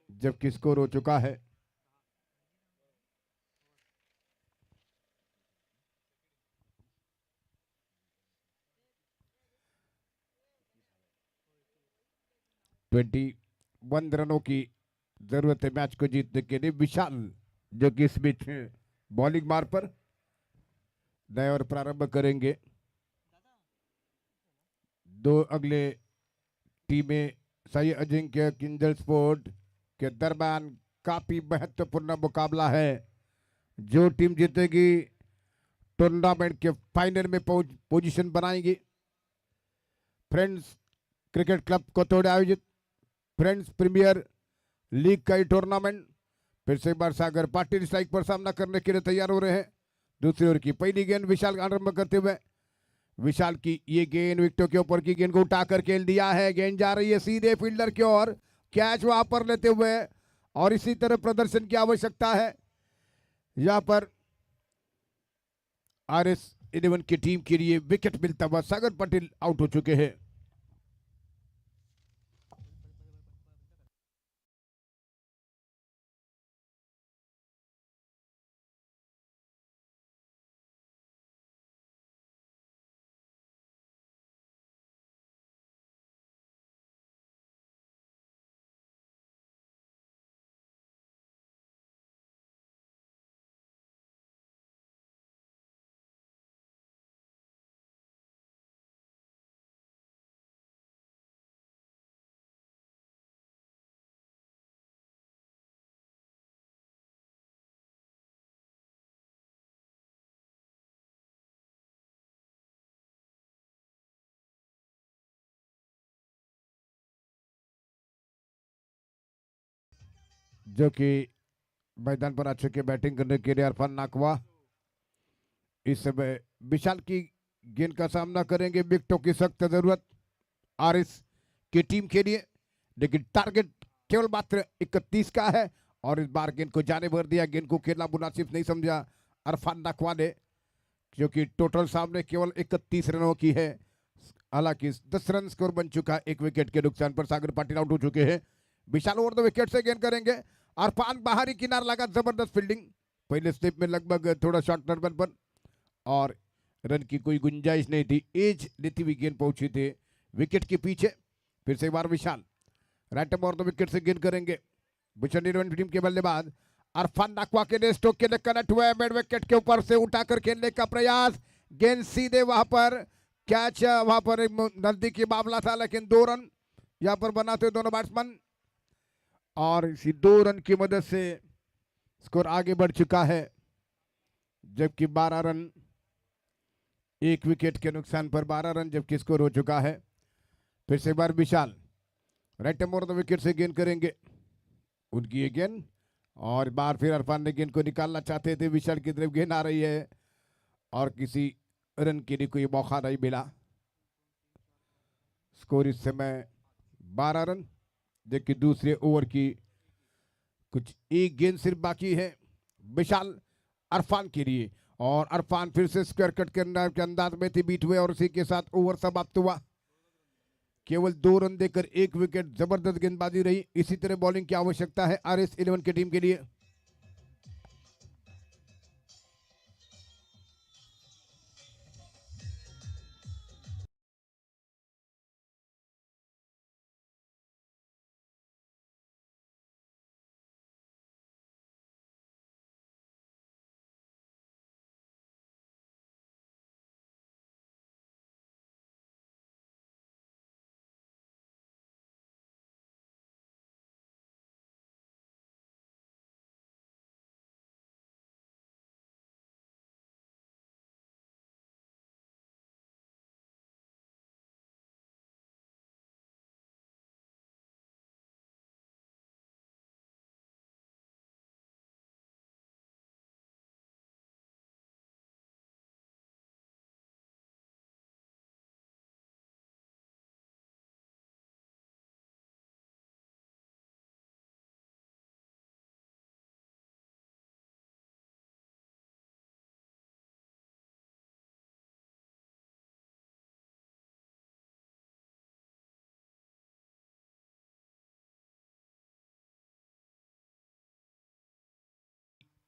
जबकि स्कोर हो चुका है। ट्वेंटी 1 रनों की जरूरत है मैच को जीतने के लिए। विशाल, जो कि इस बीच बॉलिंग मार पर नए और प्रारंभ करेंगे। 2 अगले टीमें साई अजिंक्य किंजल स्पोर्ट के दरमियान काफी महत्वपूर्ण मुकाबला है। जो टीम जीतेगी टूर्नामेंट के फाइनल में पोजीशन बनाएंगी। फ्रेंड्स क्रिकेट क्लब कोतवाड़ी आयोजित फ्रेंड्स प्रीमियर लीग का ये टूर्नामेंट फिर से एक बार सागर पाटिल स्ट्राइक पर सामना करने के लिए तैयार हो रहे हैं। दूसरी ओर की पहली गेंद विशाल आरंभ करते हुए, विशाल की ये गेंद विकेटों के ऊपर की गेंद को उठाकर खेल दिया है। गेंद जा रही है सीधे फील्डर की ओर, कैच वहां पर लेते हुए, और इसी तरह प्रदर्शन की आवश्यकता है। यहां पर RS 11 की टीम के लिए विकेट मिलता हुआ सागर पाटिल आउट हो चुके हैं। जो कि मैदान पर आ चुके बैटिंग करने के लिए अरफान नाकवा इस समय विशाल की गेंद का सामना करेंगे। विकेटों की सख्त जरूरत आरएस की टीम के लिए, लेकिन टारगेट केवल मात्र 31 का है और इस बार गेंद को जाने भर दिया। गेंद को खेलना मुनासिब नहीं समझा अरफान नाकवा ने, क्योंकि टोटल सामने केवल 31 रनों की है। हालांकि 10 रन स्कोर बन चुका, एक विकेट के नुकसान पर सागर पाटिल आउट हो चुके हैं। विशाल ओवर द विकेट से गेंद करेंगे। अरफान बाहरी किनार लगा, जबरदस्त फील्डिंग, पहले स्लिप में लगभग थोड़ा शॉर्ट टर्बन पर और रन की कोई गुंजाइश नहीं थी। एज लेती हुई गेंद पहुंची थी विकेट के पीछे। फिर से एक बार विशाल राइट ओवर द विकेट से गेंद करेंगे। भूषण इलेवन टीम के बल्लेबाज अरफान नाकवा के लिए स्ट्रोक के लिए कनेक्ट हुआ है। मिड विकेट के ऊपर से उठाकर खेलने का प्रयास, गेंद सीधे वहां पर कैच, वहां पर नजदीकी मामला था, लेकिन 2 रन यहां पर बनाते दोनों बैट्समैन और इसी 2 रन की मदद से स्कोर आगे बढ़ चुका है। जबकि 12 रन, एक विकेट के नुकसान पर 12 रन जबकि स्कोर हो चुका है। फिर से एक बार विशाल राइट ओवर द विकेट से गेंद करेंगे। उनकी ये गेंद और बार फिर अरफान ने गेंद को निकालना चाहते थे, विशाल की तरफ गेंद आ रही है और किसी रन के लिए कोई मौका नहीं मिला। स्कोर इस समय 12 रन, जबकि दूसरे ओवर की कुछ एक गेंद सिर्फ बाकी है विशाल अरफान के लिए। और अरफान फिर से स्क्वायर कट के अंदाज में थे बीट हुए और उसी के साथ ओवर समाप्त हुआ। केवल 2 रन देकर 1 विकेट, जबरदस्त गेंदबाजी रही। इसी तरह बॉलिंग की आवश्यकता है आरएस 11 की टीम के लिए।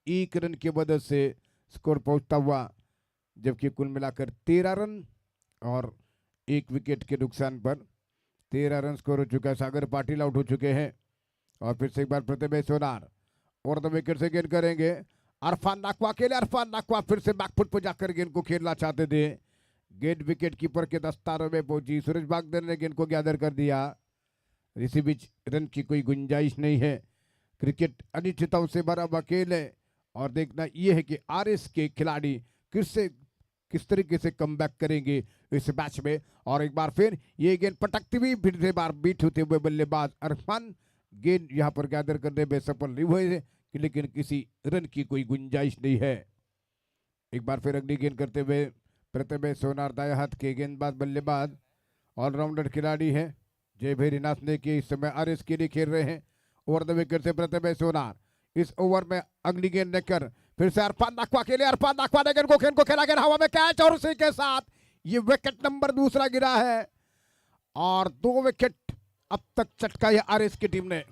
एक रन की मदद से स्कोर पहुंचता हुआ, जबकि कुल मिलाकर 13 रन और 1 विकेट के नुकसान पर 13 रन स्कोर हो चुका है। सागर पाटिल आउट हो चुके हैं और फिर से एक बार प्रतिभा सोनार और द विकेट से गेंद करेंगे अरफान नाकवा के लिए। अरफान नाकवा फिर से बैकफुट पर जाकर गेंद को खेलना चाहते थे, गेंद विकेट कीपर के दस्तारों में पहुंची। सूरज बागदर ने गेंद को गैदर कर दिया। इसी बीच रन की कोई गुंजाइश नहीं है। क्रिकेट अनिश्चितताओं से भरा वकील है और देखना यह है कि आरएस के खिलाड़ी किस तरीके से कमबैक करेंगे इस मैच में। और एक बार फिर ये गेंद पटकती हुई फिर से बार बीट होते हुए बल्लेबाज अरफान गेंद यहां पर गैदर करने में सफल नहीं हुए, लेकिन किसी रन की कोई गुंजाइश नहीं है। एक बार फिर अगली गेंद करते हुए प्रतिभा सोनार दाया हाथ के गेंदबाज बल्लेबाज ऑलराउंडर खिलाड़ी है जय भैरीनाथ ने कि इस समय आरएस के लिए खेल रहे हैं। ओवर द विकेट से प्रतिभा सोनार इस ओवर में अगली गेंद लेकर फिर से अरफान नाकवा के लिए। अरफान नाकवा ने गेंद को खेला गया हवा में कैच और उसी के साथ ये विकेट नंबर 2 गिरा है और 2 विकेट अब तक चटका है आरएस की टीम ने।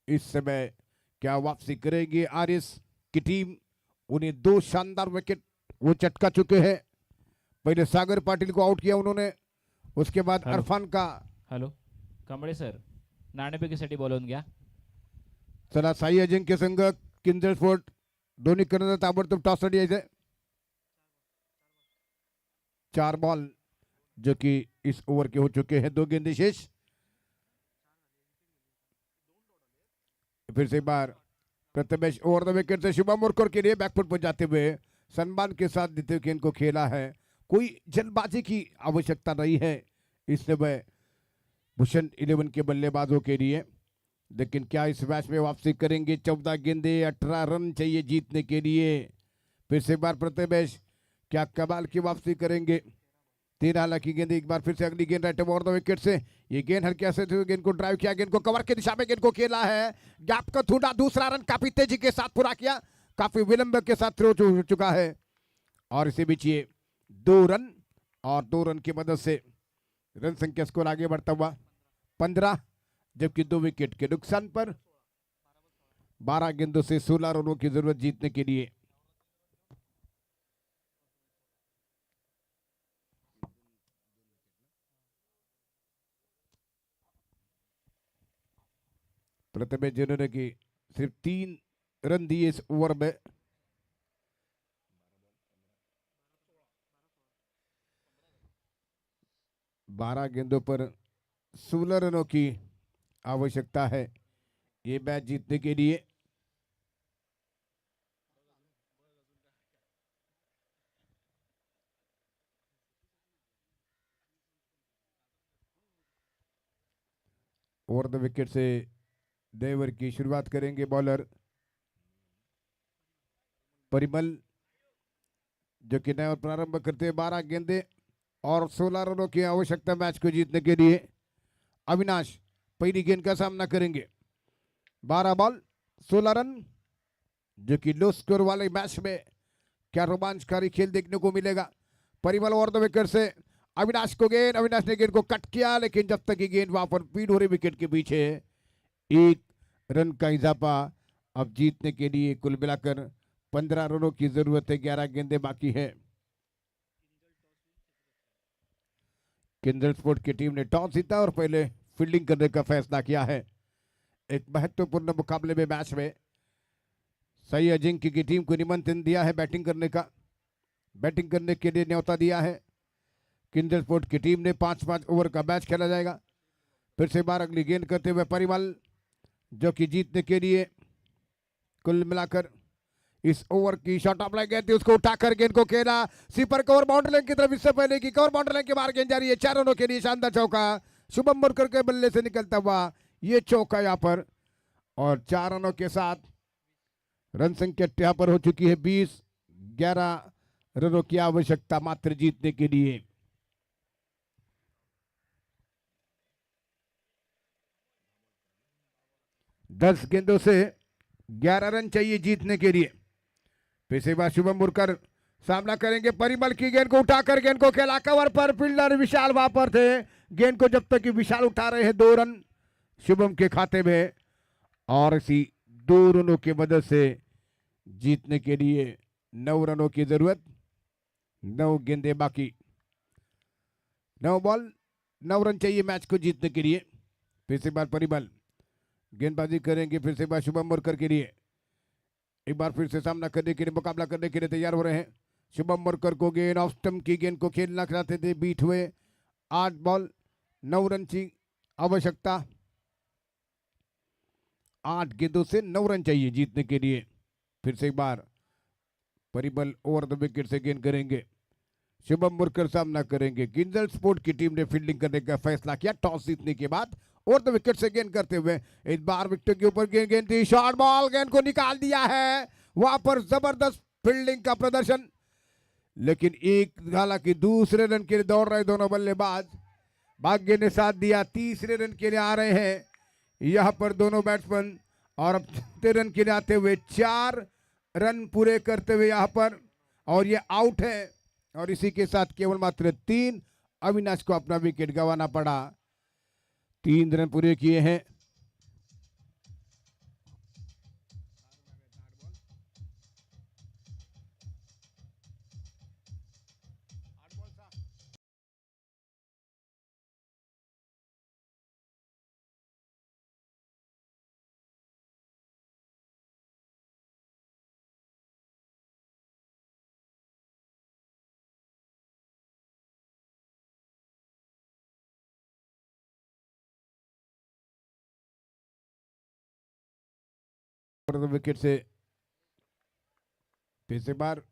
इस समय क्या वापसी करेगी आरएस की टीम? उन्हें 2 शानदार विकेट वो चटका चुके हैं। पहले सागर पाटिल को आउट किया उन्होंने, उसके बाद हेलो. अरफान का. हॅलो कांबळे सर, नाणेफेकीसाठी बोलवून घ्या. चला साई अजिंक्य संघ किंजल स्पोर्ट दोन्ही कर्णधार ताबडतोब टॉससाठी यायचे. 4 बॉल जो कि इस ओवर के हो चुके हैं, 2 गेंदें शेष. फिर से एक बार प्रथमेश ओवर द विकेट से शुभम मुरकर के लिए बैकफुट पर जाते हुए सम्मान के साथ द्वितीय गेंद को खेला है. कोई जल्दबाजी की आवश्यकता नहीं है इस समय भूषण 11 के बल्लेबाजों के लिए. लेकिन क्या इस मैच में वापसी करेंगे? 14 गेंदे 18 रन चाहिए जीतने के लिए. फिर से एक बार प्रथमेश क्या कमाल की वापसी करेंगे? 13 हालांकि गेंद, एक बार फिर से अगली गेंद राइट ओवर द विकेट से. ये गेंद हल्के से गेंद को ड्राइव किया, गेंद को कवर की दिशा में गेंद को खेला है. गैप को ढूंढा, दूसरा रन काफी तेजी के साथ पूरा किया, काफी विलंब के साथ थ्रो हो चुका है. और इसी बीच ये 2 रन और 2 रन की मदद से रन संख्या स्कोर आगे बढ़ता हुआ 15, जबकि 2 विकेट के नुकसान पर 12 गेंदों से 16 रनों की जरूरत जीतने के लिए. प्रथमेश जिन्होंने की सिर्फ 3 रन दिए इस ओवर में. बारह गेंदों पर 16 रनों की आवश्यकता है ये मैच जीतने के लिए. ओवर द विकेट से देवर की शुरुआत करेंगे बॉलर परिमल, जो कि नया प्रारंभ करते हैं. 12 गेंदे और 16 रनों की आवश्यकता मैच को जीतने के लिए. अविनाश पहली गेंद का सामना करेंगे. 12 बॉल 16 रन, जो कि लो स्कोर वाले मैच में क्या रोमांचकारी खेल देखने को मिलेगा. परिमल ओवर द विकेट से अविनाश को गेंद, अविनाश ने गेंद को कट किया, लेकिन जब तक ये गेंद वहां पर फीड हो रही विकेट के पीछे 1 रन का इजाफा. अब जीतने के लिए कुल मिलाकर 15 रनों की जरूरत है. 11 गेंदें बाकी है. किंजल स्पोर्ट की टीम ने टॉस जीता और पहले फील्डिंग करने का फैसला किया है. एक महत्वपूर्ण मुकाबले में मैच में सही अजिंक्य की टीम को निमंत्रण दिया है बैटिंग करने का. बैटिंग करने के लिए न्योता दिया है. किंजल स्पोर्ट की टीम ने 5-5 ओवर का मैच खेला जाएगा. फिर से बार अगली गेंद करते हुए परिमल, जो कि जीतने के लिए कुल मिलाकर इस ओवर की शॉट ऑफ लाइन गेंद थी, उसको उठाकर गेंद को खेला सीपर कवर बाउंड्री लाइन की तरफ. इससे पहले की कवर बाउंड्री लाइन के बाहर गेंद जा रही है. 4 रनों के लिए शानदार चौका शुभम मुरकर के बल्ले से निकलता हुआ ये चौका यहाँ पर. और 4 रनों के साथ रन संख्या यहाँ पर हो चुकी है 20. 11 रनों की आवश्यकता मात्र जीतने के लिए. दस गेंदों से 11 रन चाहिए जीतने के लिए. फिर से बार शुभम मुरकर सामना करेंगे. परिमल की गेंद को उठाकर गेंद को खेला कवर पर, फील्डर विशाल वहां पर थे. गेंद को जब तक कि विशाल उठा रहे हैं 2 रन शुभम के खाते में. और इसी 2 रनों की मदद से जीतने के लिए 9 रनों की जरूरत. 9 गेंदें बाकी, 9 बॉल 9 रन चाहिए मैच को जीतने के लिए. फिर से बार परिमल गेंदबाजी करेंगे. फिर से बार शुभम मुरकर के लिए एक बार फिर से सामना करने के लिए, मुकाबला करने के लिए तैयार हो रहे हैं. शुभम मुरकर को गेंद ऑफ स्टंप की गेंद को खेलना चाहते थे, बीट हुए. 8 बॉल 9 रन की आवश्यकता. 8 गेंदों से 9 रन चाहिए जीतने के लिए. फिर से एक बार परिमल ओवर द विकेट से गेंद करेंगे. शुभम मुरकर सामना करेंगे. किंजल स्पोर्ट की टीम ने फील्डिंग करने का फैसला किया टॉस जीतने के बाद. और द विकेट से गेंद करते हुए इस बार विकेट के ऊपर गेंद थी, शॉर्ट बॉल, गेंद को निकाल दिया है. वहां पर जबरदस्त फील्डिंग का प्रदर्शन, लेकिन एक हालांकि दूसरे रन के लिए दौड़ रहे दोनों बल्लेबाज. भाग्य ने साथ दिया. तीसरे रन के लिए आ रहे हैं यहां पर दोनों बैट्समैन. और अब चौथे रन के लिए आते हुए 4 रन पूरे करते हुए यहां पर, और ये आउट है. और इसी के साथ केवल मात्र 3 अविनाश को अपना विकेट गंवाना पड़ा. 3 रन पूरे किए हैं. विकेट से फिर से बार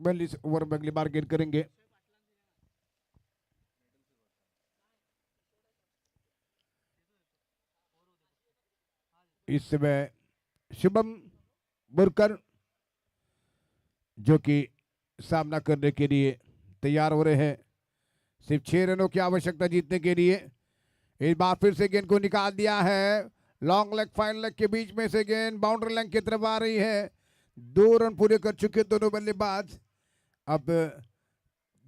42 ओवर में अगली बार गेंद करेंगे। इस समय शुभम बुरकर जो कि सामना करने के लिए तैयार हो रहे हैं। सिर्फ 6 रनों की आवश्यकता जीतने के लिए। इस बार फिर से गेंद को निकाल दिया है, लॉन्ग लेग फाइन लेग के बीच में से गेंद बाउंड्री लाइन की तरफ आ रही है। 2 रन पूरे कर चुके दोनों बल्लेबाज। अब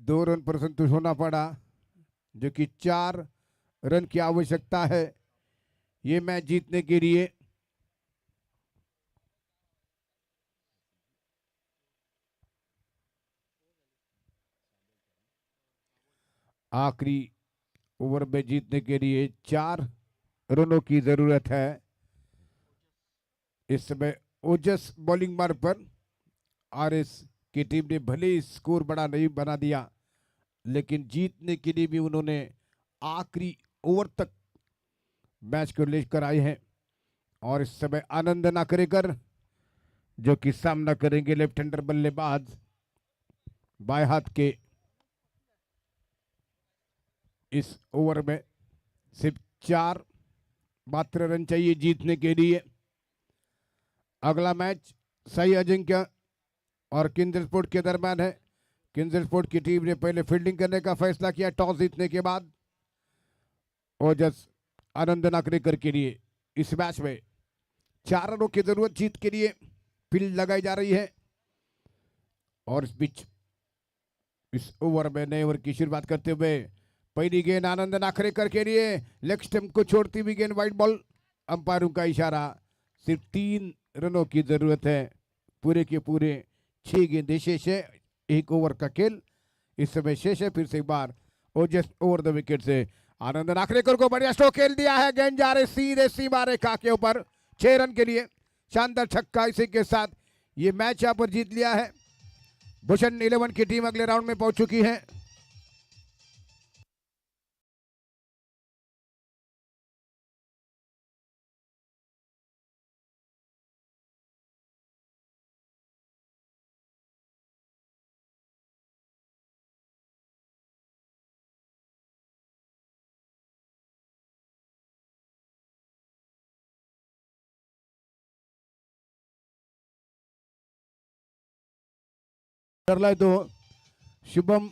2 रन पर संतुष्ट होना पड़ा, जो कि 4 रन की आवश्यकता है ये मैच जीतने के लिए। आखिरी ओवर में जीतने के लिए 4 रनों की जरूरत है। इस समय ओजस बॉलिंग मार्ग पर आरएस की टीम ने भले स्कोर बड़ा नहीं बना दिया, लेकिन जीतने के लिए भी उन्होंने आखिरी ओवर तक मैच को लेकर आए हैं। और इस समय आनंद नाकरेकर जो कि सामना करेंगे लेफ्ट हैंडर बल्लेबाज बाएं हाथ के। इस ओवर में सिर्फ 4 मात्र रन चाहिए जीतने के लिए। अगला मैच साई अजिंक्य और किंजल स्पोर्ट के दरम्यान है। किंजल स्पोर्ट की टीम ने पहले फील्डिंग करने का फैसला किया टॉस जीतने के बाद। ओजस आनंद नाकरेकर के लिए इस मैच में 4 रनों की जरूरत जीत के लिए फील्ड लगाई जा रही है। और इस बीच इस ओवर में नए ओवर की शुरुआत करते हुए पहली गेंद आनंद नाकरेकर के लिए, लेग स्टंप को छोड़ती हुई गेंद वाइड बॉल। अंपायरों का इशारा, सिर्फ 3 रनों की जरूरत है। पूरे के पूरे 6 गेंदें शेष है, 1 ओवर का खेल इस समय शेष है। फिर से एक बार ओजस ओवर द विकेट से आनंद नाकरेकर को बढ़िया स्ट्रोक खेल दिया है। गेंद जा रहे सीधे सीमा रेखा के ऊपर 6 रन के लिए शानदार छक्का। इसी के साथ ये मैच यहां पर जीत लिया है। भूषण 11 की टीम अगले राउंड में पहुंच चुकी है। ठरलाय तो शुभम